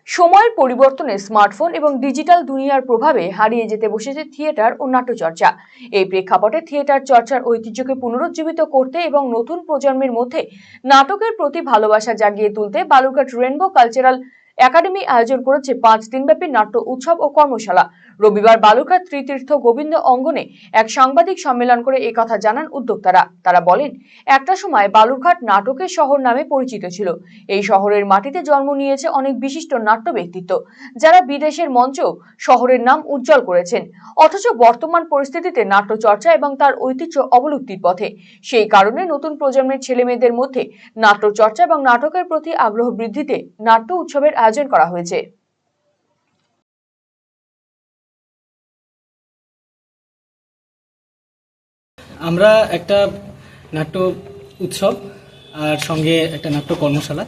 সময়ের পরিবর্তনে স্মার্টফোন এবং ডিজিটাল দুনিয়ার প্রভাবে হারিয়ে যেতে বসেছে থিয়েটার ও নাট্যচর্চা। এই প্রেক্ষাপটে থিয়েটার চর্চার ঐতিহ্যকে পুনরুজ্জীবিত করতে এবং নতুন প্রজন্মের মধ্যে নাটকের প্রতি ভালোবাসা জাগিয়ে তুলতে বালুরঘাট রেইনবো কালচারাল একাডেমি আয়োজন করেছে 5 দিনব্যাপী নাট্য উৎসব ও কর্মশালা। রবিবার বালুরঘাট ত্রিতীর্থ গোবিন্দ অঙ্গনে এক সাংবাদিক সম্মেলন করে এই কথা জানান উদ্যোক্তারা। তারা বলেন, একটা সময় বালুরঘাট নাটকের শহর নামে পরিচিত ছিল। এই শহরের মাটিতে জন্ম নিয়েছে অনেক বিশিষ্ট নাট্য ব্যক্তিত্ব, যারা বিদেশের মঞ্চেও শহরের নাম উজ্জ্বল করেছেন। অথচ বর্তমান পরিস্থিতিতে নাট্য চর্চা এবং তার ঐতিহ্য অবলুপ্তির পথে। সেই কারণে নতুন প্রজন্মের ছেলেমেয়েদের মধ্যে নাট্য চর্চা এবং নাটকের প্রতি আগ্রহ বৃদ্ধিতে নাট্য উৎসবের আয়োজন করা হয়েছে। আমরা একটা নাট্য উৎসব আর সঙ্গে একটা নাট্য কর্মশালা,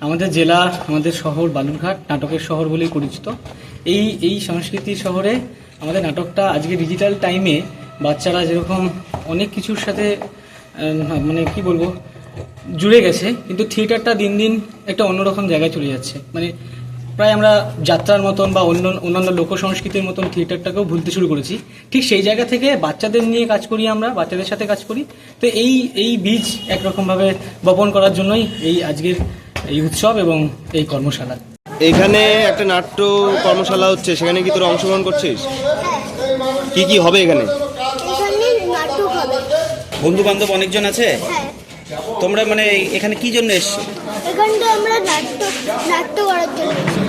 আমাদের জেলা, আমাদের শহর বালুরঘাট নাটকের শহর বলেই পরিচিত। এই সংস্কৃতির শহরে আমাদের নাটকটা আজকে ডিজিটাল টাইমে বাচ্চারা যেরকম অনেক কিছুর সাথে মানে কি বলবো জুড়ে গেছে, কিন্তু থিয়েটারটা দিন দিন একটা অন্যরকম জায়গায় চলে যাচ্ছে। মানে প্রায় আমরা যাত্রার মতন বা অন্যান্য লোক সংস্কৃতির মতন থিয়েটারটাকেও ভুলতে শুরু করেছি। ঠিক সেই জায়গা থেকে বাচ্চাদের নিয়ে কাজ করি, আমরা বাচ্চাদের সাথে কাজ করি। তো এই বীজ একরকমভাবে বপন করার জন্যই এই আজকের এই উৎসব এবং এই কর্মশালা। এখানে একটা নাট্য কর্মশালা হচ্ছে, সেখানে কি তোরা অংশগ্রহণ করছিস? কি কি হবে এখানে? বন্ধু বান্ধব অনেকজন আছে? তোমরা মানে এখানে কি জন্য এসছো? এখানটা আমরা নাট্য করার জন্য।